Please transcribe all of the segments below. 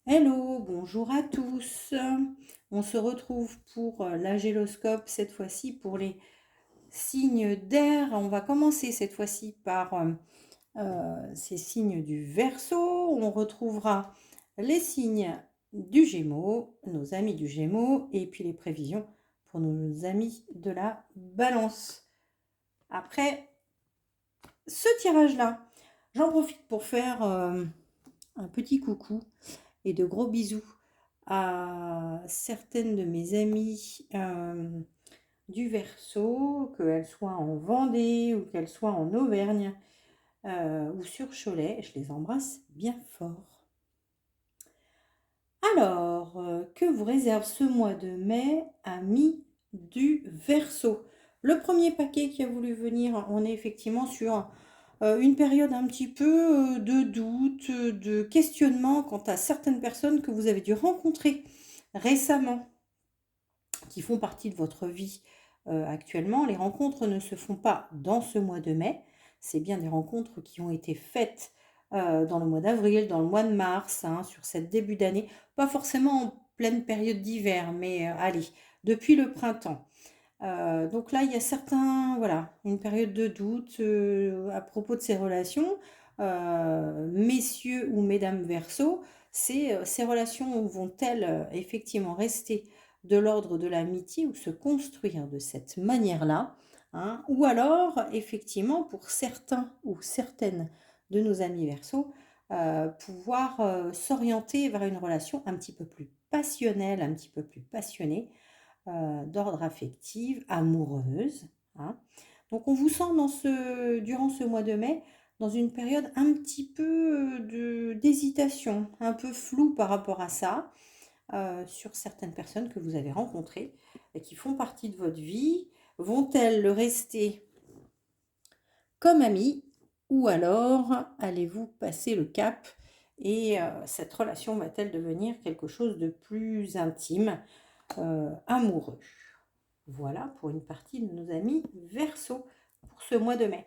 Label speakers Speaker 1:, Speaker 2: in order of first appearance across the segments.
Speaker 1: Hello, bonjour à tous. On se retrouve pour l'agéloscope, cette fois-ci pour les signes d'air. On va commencer cette fois-ci par ces signes du Verseau. On retrouvera les signes du Gémeaux, nos amis du Gémeaux, et puis les prévisions pour nos amis de la Balance. Après ce tirage-là, j'en profite pour faire un petit coucou et de gros bisous à certaines de mes amies du Verseau, qu'elles soient en Vendée ou qu'elles soient en Auvergne ou sur Cholet. Je les embrasse bien fort. Alors, que vous réserve ce mois de mai, amis du Verseau? Le premier paquet qui a voulu venir, on est effectivement sur une période un petit peu de doute, de questionnement quant à certaines personnes que vous avez dû rencontrer récemment, qui font partie de votre vie actuellement. Les rencontres ne se font pas dans ce mois de mai, c'est bien des rencontres qui ont été faites dans le mois d'avril, dans le mois de mars, hein, sur cette début d'année, pas forcément en pleine période d'hiver, mais allez, depuis le printemps. Donc là, il y a certains, voilà, une période de doute à propos de ces relations. Messieurs ou mesdames Verseau, ces relations vont-elles effectivement rester de l'ordre de l'amitié ou se construire de cette manière-là, hein? Ou alors, effectivement, pour certains ou certaines de nos amis Verseau, pouvoir s'orienter vers une relation un petit peu plus passionnelle, un petit peu plus passionnée, d'ordre affective, amoureuse, hein. Donc on vous sent durant ce mois de mai dans une période un petit peu d'hésitation, un peu floue par rapport à ça, sur certaines personnes que vous avez rencontrées et qui font partie de votre vie. Vont-elles le rester comme amies ou alors allez-vous passer le cap et cette relation va-t-elle devenir quelque chose de plus intime, amoureux? Voilà pour une partie de nos amis Verseau pour ce mois de mai.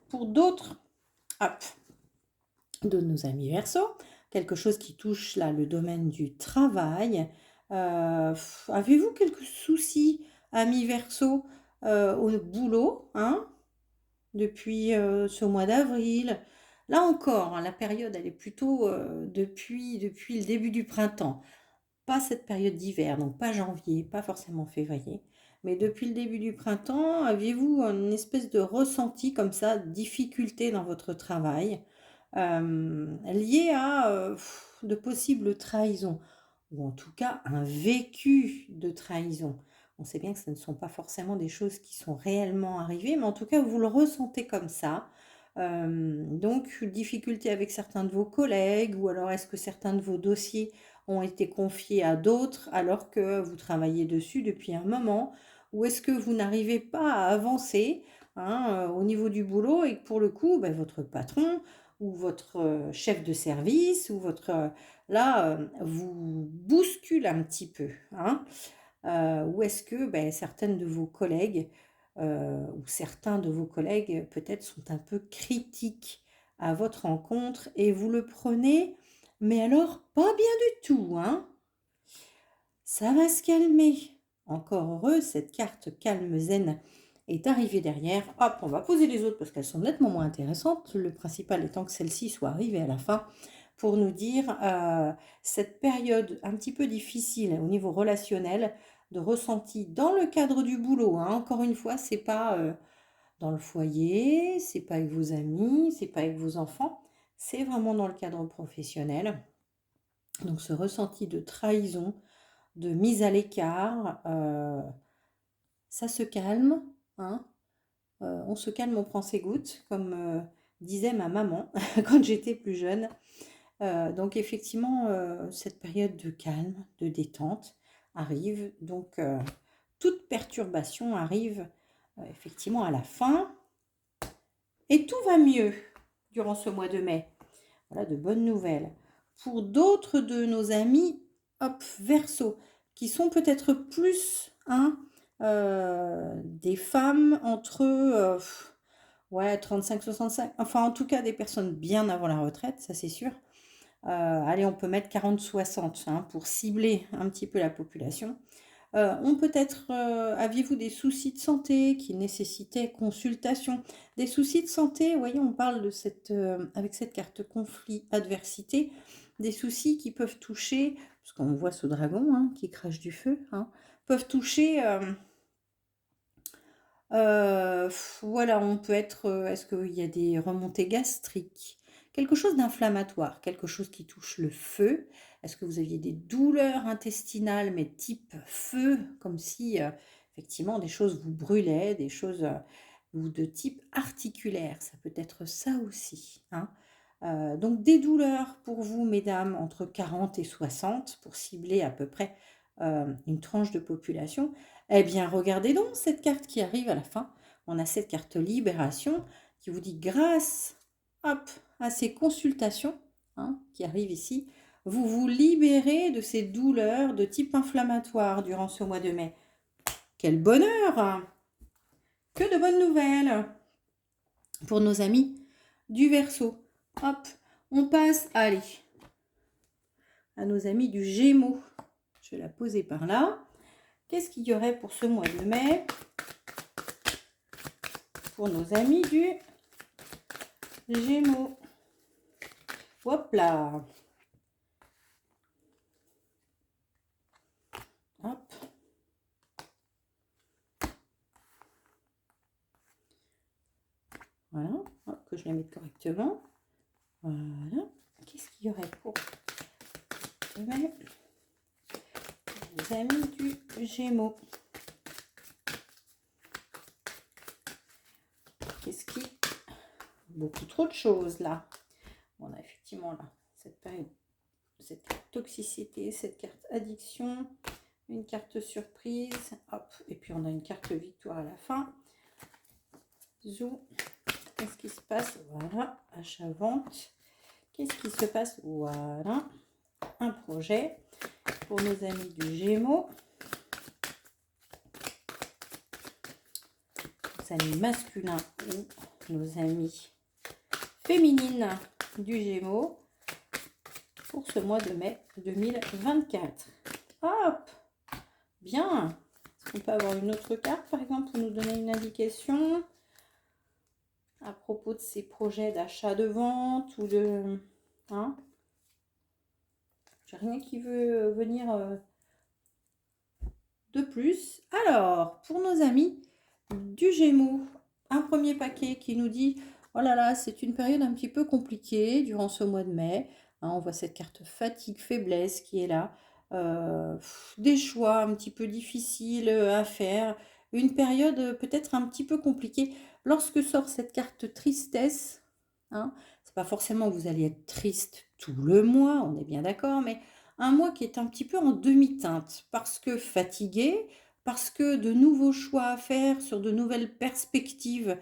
Speaker 1: Pour d'autres, hop, de nos amis Verseau, quelque chose qui touche là le domaine du travail. Avez-vous quelques soucis, amis Verseau, au boulot, hein, depuis ce mois d'avril? Là encore, hein, la période, elle est plutôt depuis le début du printemps. Pas cette période d'hiver, donc pas janvier, pas forcément février, mais depuis le début du printemps, aviez-vous une espèce de ressenti comme ça, difficulté dans votre travail, lié à, de possibles trahisons ou en tout cas un vécu de trahison? On sait bien que ce ne sont pas forcément des choses qui sont réellement arrivées, mais en tout cas vous le ressentez comme ça. Donc difficulté avec certains de vos collègues ou alors est-ce que certains de vos dossiers ont été confiés à d'autres alors que vous travaillez dessus depuis un moment? Ou est-ce que vous n'arrivez pas à avancer, hein, au niveau du boulot et que pour le coup, votre patron ou votre, chef de service ou votre, là, vous bouscule un petit peu, hein? Ou est-ce que, certaines de vos collègues, ou certains de vos collègues peut-être sont un peu critiques à votre rencontre et vous le prenez, mais alors pas bien du tout, hein? Ça va se calmer. Encore heureux, cette carte calme zen est arrivée derrière. Hop, on va poser les autres parce qu'elles sont nettement moins intéressantes. Le principal étant que celle-ci soit arrivée à la fin pour nous dire cette période un petit peu difficile au niveau relationnel, de ressenti dans le cadre du boulot, hein. Encore une fois, c'est pas dans le foyer, c'est pas avec vos amis, c'est pas avec vos enfants, c'est vraiment dans le cadre professionnel. Donc ce ressenti de trahison, de mise à l'écart, ça se calme, hein. On se calme, on prend ses gouttes, comme disait ma maman quand j'étais plus jeune. Donc effectivement, cette période de calme, de détente arrive. Donc toute perturbation arrive effectivement à la fin et tout va mieux durant ce mois de mai. Voilà de bonnes nouvelles. Pour d'autres de nos amis, hop, Verseau, qui sont peut-être plus, hein, des femmes entre, ouais 35-65, enfin en tout cas des personnes bien avant la retraite, ça c'est sûr. Allez, on peut mettre 40-60 hein, pour cibler un petit peu la population. On peut être, aviez-vous des soucis de santé qui nécessitaient consultation? Des soucis de santé, vous voyez, on parle de cette, avec cette carte conflit, adversité, des soucis qui peuvent toucher, parce qu'on voit ce dragon hein, qui crache du feu, hein, peuvent toucher, voilà, on peut être, est-ce qu'il y a des remontées gastriques? Quelque chose d'inflammatoire, quelque chose qui touche le feu. Est-ce que vous aviez des douleurs intestinales, mais type feu, comme si, effectivement des choses vous brûlaient, des choses, ou de type articulaire? Ça peut être ça aussi, hein. Donc des douleurs pour vous, mesdames, entre 40 et 60 pour cibler à peu près, une tranche de population. Eh bien, regardez donc cette carte qui arrive à la fin. On a cette carte libération qui vous dit grâce, hop, à ces consultations hein, qui arrivent ici, vous vous libérez de ces douleurs de type inflammatoire durant ce mois de mai. Quel bonheur! Que de bonnes nouvelles pour nos amis du Verseau. Hop, on passe, allez, à nos amis du Gémeaux. Je vais la poser par là. Qu'est-ce qu'il y aurait pour ce mois de mai pour nos amis du Gémeaux? Hop là. Hop. Voilà. Hop, que je la mette correctement. Voilà. Qu'est-ce qu'il y aurait pour les amis du Gémeaux? Qu'est-ce qui... Beaucoup trop de choses là. On a effectivement là cette période, cette carte toxicité, cette carte addiction, une carte surprise, hop, et puis on a une carte victoire à la fin. Zou, qu'est-ce qui se passe? Voilà, achat-vente. Qu'est-ce qui se passe? Voilà, un projet pour nos amis du Gémeaux. Nos amis masculins ou nos amis féminines du Gémeaux pour ce mois de mai 2024. Hop, bien. Est-ce qu'on peut avoir une autre carte, par exemple, pour nous donner une indication à propos de ces projets d'achat, de vente ou de... Hein, j'ai rien qui veut venir de plus. Alors, pour nos amis du Gémeaux, un premier paquet qui nous dit « Oh là là, c'est une période un petit peu compliquée durant ce mois de mai. Hein, » on voit cette carte fatigue, faiblesse qui est là. Des choix un petit peu difficiles à faire. Une période peut-être un petit peu compliquée. Lorsque sort cette carte tristesse, hein, c'est pas forcément que vous allez être triste tout le mois, on est bien d'accord, mais un mois qui est un petit peu en demi-teinte parce que fatigué, parce que de nouveaux choix à faire sur de nouvelles perspectives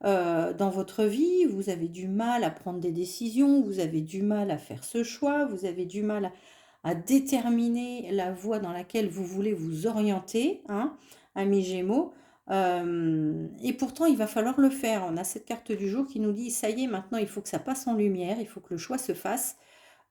Speaker 1: dans votre vie, vous avez du mal à prendre des décisions, vous avez du mal à faire ce choix, vous avez du mal à déterminer la voie dans laquelle vous voulez vous orienter, hein, amis Gémeaux. Et pourtant, il va falloir le faire. On a cette carte du jour qui nous dit, ça y est, maintenant, il faut que ça passe en lumière, il faut que le choix se fasse.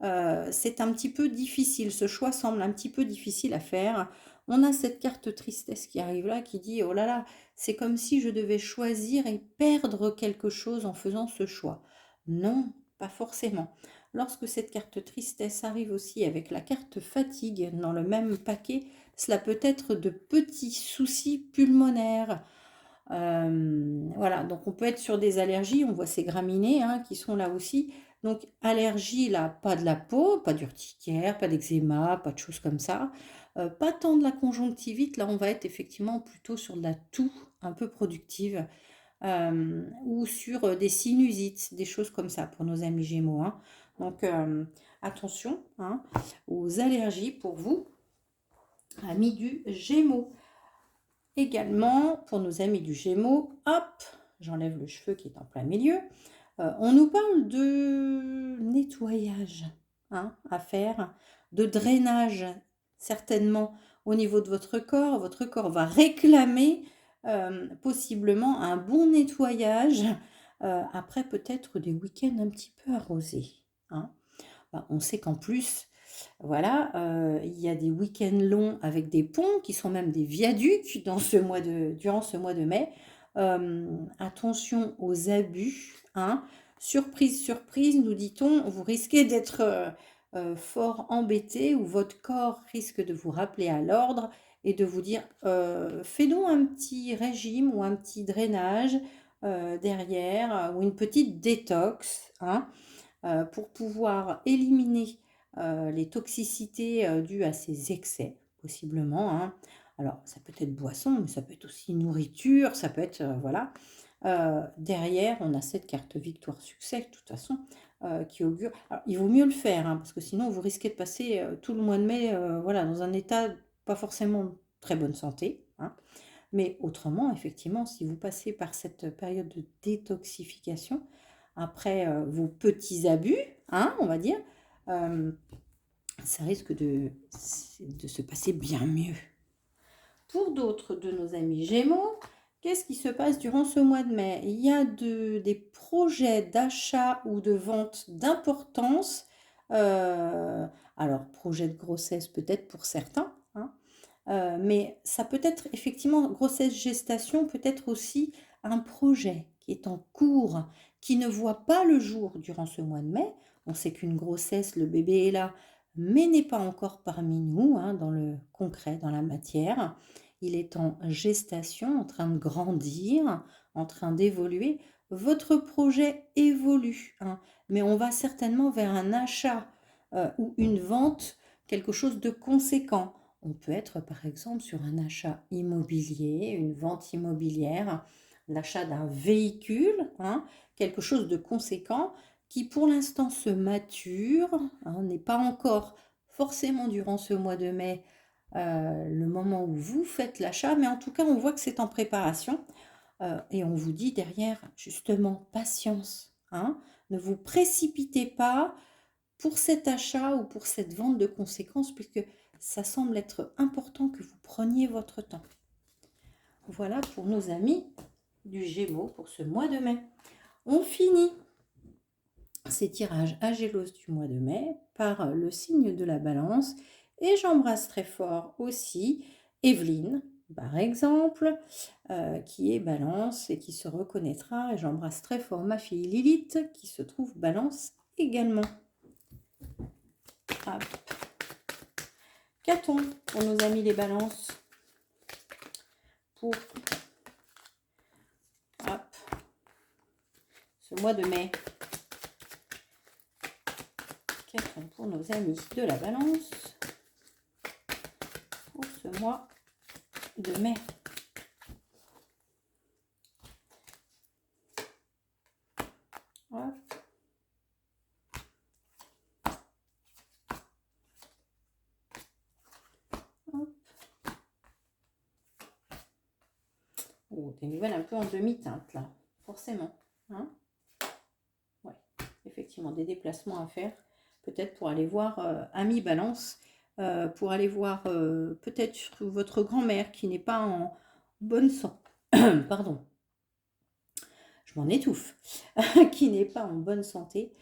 Speaker 1: C'est un petit peu difficile, ce choix semble un petit peu difficile à faire. On a cette carte tristesse qui arrive là, qui dit, oh là là, c'est comme si je devais choisir et perdre quelque chose en faisant ce choix. Non, pas forcément. Lorsque cette carte tristesse arrive aussi avec la carte fatigue dans le même paquet, cela peut être de petits soucis pulmonaires. Voilà, donc on peut être sur des allergies, on voit ces graminées hein, qui sont là aussi. Donc allergie là, pas de la peau, pas d'urticaire, pas d'eczéma, pas de choses comme ça. Pas tant de la conjonctivite, là on va être effectivement plutôt sur de la toux un peu productive. Ou sur des sinusites, des choses comme ça pour nos amis Gémeaux. Hein. Donc attention hein, aux allergies pour vous, amis du Gémeaux. Également, pour nos amis du Gémeaux, hop, j'enlève le cheveu qui est en plein milieu. On nous parle de nettoyage hein, à faire, de drainage certainement au niveau de votre corps. Votre corps va réclamer possiblement un bon nettoyage après peut-être des week-ends un petit peu arrosés. Hein. on sait qu'en plus, voilà, il y a des week-ends longs avec des ponts qui sont même des viaducs durant ce mois de mai. Attention aux abus, hein. Surprise, surprise, nous dit-on, vous risquez d'être fort embêté ou votre corps risque de vous rappeler à l'ordre et de vous dire fais donc un petit régime ou un petit drainage derrière ou une petite détox, hein, pour pouvoir éliminer les toxicités dues à ces excès, possiblement, hein. Alors, ça peut être boisson, mais ça peut être aussi nourriture, ça peut être, voilà. Derrière, on a cette carte victoire-succès, de toute façon, qui augure. Alors, il vaut mieux le faire, hein, parce que sinon, vous risquez de passer tout le mois de mai, voilà, dans un état pas forcément très bonne santé, hein. Mais autrement, effectivement, si vous passez par cette période de détoxification, après vos petits abus, hein, on va dire, ça risque de se passer bien mieux. Pour d'autres de nos amis Gémeaux, qu'est-ce qui se passe durant ce mois de mai? Il y a des projets d'achat ou de vente d'importance. Alors, projet de grossesse peut-être pour certains, hein, mais ça peut être effectivement, grossesse, gestation, peut être aussi un projet qui est en cours, qui ne voit pas le jour durant ce mois de mai. On sait qu'une grossesse, le bébé est là, mais n'est pas encore parmi nous, hein, dans le concret, dans la matière. Il est en gestation, en train de grandir, en train d'évoluer. Votre projet évolue, hein, mais on va certainement vers un achat ou une vente, quelque chose de conséquent. On peut être par exemple sur un achat immobilier, une vente immobilière, l'achat d'un véhicule, hein, quelque chose de conséquent qui pour l'instant se mature, hein, n'est pas encore forcément durant ce mois de mai le moment où vous faites l'achat, mais en tout cas on voit que c'est en préparation et on vous dit derrière justement patience, hein, ne vous précipitez pas pour cet achat ou pour cette vente de conséquences, puisque ça semble être important que vous preniez votre temps. Voilà pour nos amis du Gémeaux pour ce mois de mai. On finit ces tirages Agélos du mois de mai par le signe de la Balance et j'embrasse très fort aussi Evelyne, par exemple, qui est Balance et qui se reconnaîtra. Et j'embrasse très fort ma fille Lilith qui se trouve Balance également. Hop. Qu'a-t-on pour nos amis les balances pour ce mois de mai? Qu'a-t-on pour nos amis de la balance pour ce mois de mai? Hop. Hop. Oh, des nouvelles un peu en demi-teinte là, forcément. Hein, ouais, effectivement, des déplacements à faire, peut-être pour aller voir Ami Balance, pour aller voir peut-être votre grand-mère qui n'est pas en bonne santé. Pardon, je m'en étouffe, qui n'est pas en bonne santé,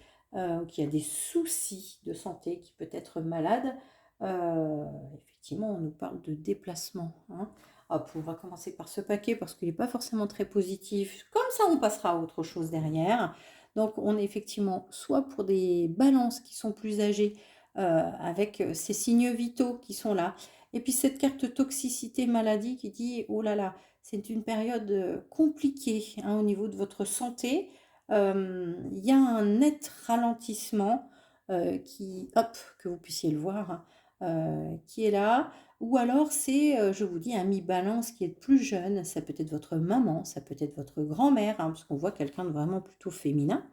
Speaker 1: qui a des soucis de santé, qui peut être malade. Effectivement, on nous parle de déplacement. Hein. Hop, on va commencer par ce paquet parce qu'il n'est pas forcément très positif. Comme ça, on passera à autre chose derrière. Donc, on est effectivement soit pour des balances qui sont plus âgées, avec ces signes vitaux qui sont là. Et puis, cette carte toxicité maladie qui dit, oh là là, c'est une période compliquée hein, au niveau de votre santé. Il y a un net ralentissement que vous puissiez le voir, qui est là. Ou alors c'est, je vous dis, un mi-balance qui est plus jeune. Ça peut être votre maman, ça peut être votre grand-mère, hein, parce qu'on voit quelqu'un de vraiment plutôt féminin,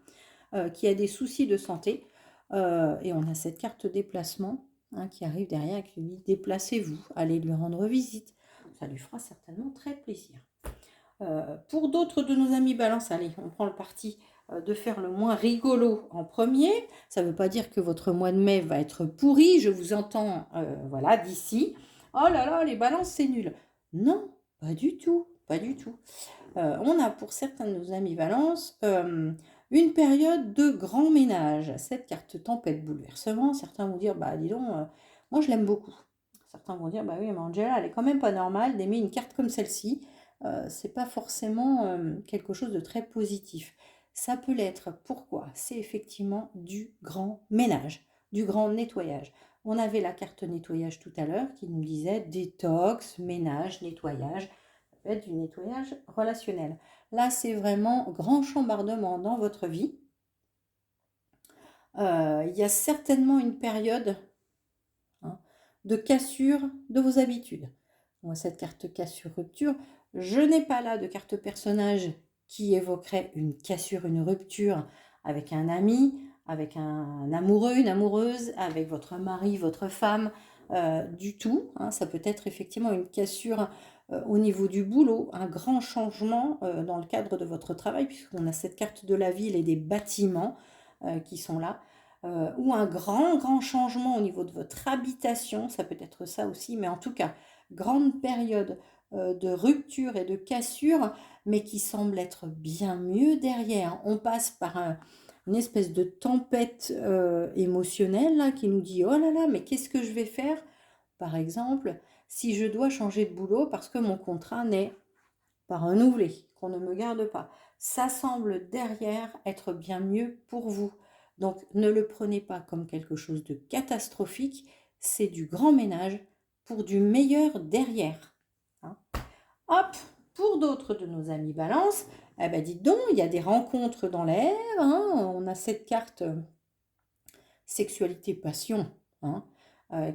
Speaker 1: qui a des soucis de santé. Et on a cette carte déplacement hein, qui arrive derrière, qui lui dit déplacez-vous, allez lui rendre visite. Ça lui fera certainement très plaisir. Pour d'autres de nos amis balance, allez, on prend le parti de faire le moins rigolo en premier. Ça ne veut pas dire que votre mois de mai va être pourri, je vous entends voilà, d'ici. Oh là là, les balances, c'est nul. Non, pas du tout, pas du tout. On a pour certains de nos amis balance Une période de grand ménage. Cette carte tempête bouleversement, certains vont dire, bah dis donc, moi je l'aime beaucoup. Certains vont dire, bah oui, mais Angela, elle est quand même pas normale d'aimer une carte comme celle-ci. C'est pas forcément quelque chose de très positif. Ça peut l'être. Pourquoi? C'est effectivement du grand ménage, du grand nettoyage. On avait la carte nettoyage tout à l'heure qui nous disait détox, ménage, nettoyage. Ça peut être du nettoyage relationnel. Là, c'est vraiment grand chambardement dans votre vie. Il y a certainement une période hein, de cassure de vos habitudes. Moi, cette carte cassure-rupture, je n'ai pas là de carte personnage qui évoquerait une cassure, une rupture avec un ami, avec un amoureux, une amoureuse, avec votre mari, votre femme, du tout. Hein. Ça peut être effectivement une cassure au niveau du boulot, un grand changement dans le cadre de votre travail, puisqu'on a cette carte de la ville et des bâtiments qui sont là. Ou un grand changement au niveau de votre habitation, ça peut être ça aussi, mais en tout cas, grande période de rupture et de cassure, mais qui semble être bien mieux derrière. On passe par une espèce de tempête émotionnelle là, qui nous dit, oh là là, mais qu'est-ce que je vais faire? Par exemple, si je dois changer de boulot parce que mon contrat n'est pas renouvelé, qu'on ne me garde pas. Ça semble derrière être bien mieux pour vous. Donc ne le prenez pas comme quelque chose de catastrophique, c'est du grand ménage pour du meilleur derrière. Hein. Hop, pour d'autres de nos amis balance, eh ben dites donc, il y a des rencontres dans l'air, hein. On a cette carte sexualité passion hein,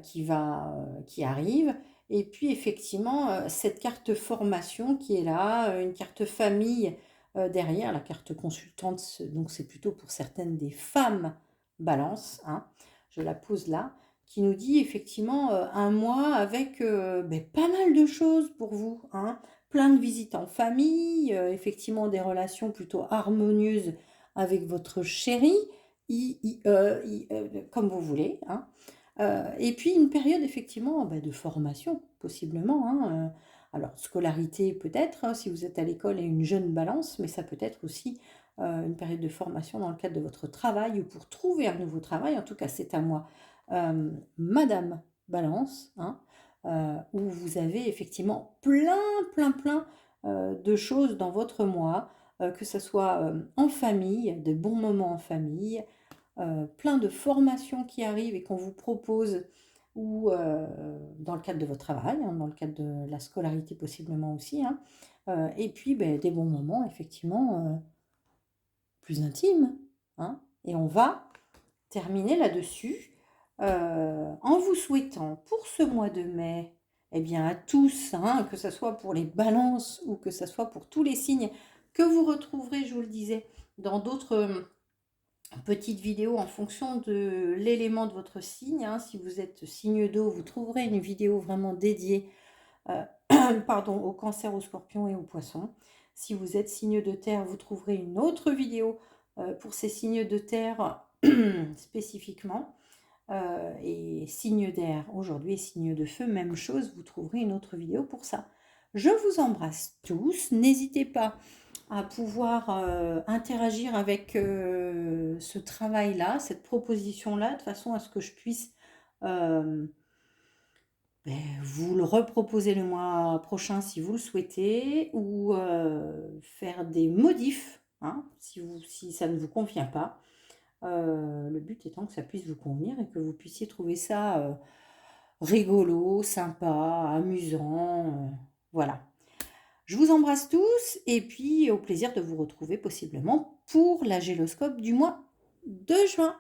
Speaker 1: qui arrive. Et puis effectivement, cette carte formation qui est là, une carte famille derrière, la carte consultante, donc c'est plutôt pour certaines des femmes balance, hein, je la pose là, qui nous dit effectivement un mois avec pas mal de choses pour vous, hein, plein de visites en famille, effectivement des relations plutôt harmonieuses avec votre chéri, comme vous voulez, hein. Et puis une période effectivement de formation, possiblement. Hein, alors, scolarité peut-être, hein, si vous êtes à l'école et une jeune balance, mais ça peut être aussi une période de formation dans le cadre de votre travail ou pour trouver un nouveau travail. En tout cas, c'est à moi, Madame Balance, hein, où vous avez effectivement plein de choses dans votre mois, que ce soit en famille, de bons moments en famille, plein de formations qui arrivent et qu'on vous propose ou dans le cadre de votre travail, hein, dans le cadre de la scolarité possiblement aussi. Hein. Et puis des bons moments effectivement plus intimes. Hein. Et on va terminer là-dessus en vous souhaitant pour ce mois de mai, eh bien à tous, hein, que ce soit pour les balances ou que ce soit pour tous les signes que vous retrouverez, je vous le disais, dans d'autres petite vidéo en fonction de l'élément de votre signe. Hein. Si vous êtes signe d'eau, vous trouverez une vidéo vraiment dédiée au cancer, au scorpion et au poisson. Si vous êtes signe de terre, vous trouverez une autre vidéo pour ces signes de terre spécifiquement. Et signe d'air aujourd'hui et signe de feu, même chose, vous trouverez une autre vidéo pour ça. Je vous embrasse tous. N'hésitez pas à pouvoir interagir avec ce travail-là, cette proposition-là, de façon à ce que je puisse vous le reproposer le mois prochain si vous le souhaitez, ou faire des modifs, hein, si ça ne vous convient pas. Le but étant que ça puisse vous convenir et que vous puissiez trouver ça rigolo, sympa, amusant. Voilà. Je vous embrasse tous et puis au plaisir de vous retrouver possiblement pour la géloscope du mois de juin.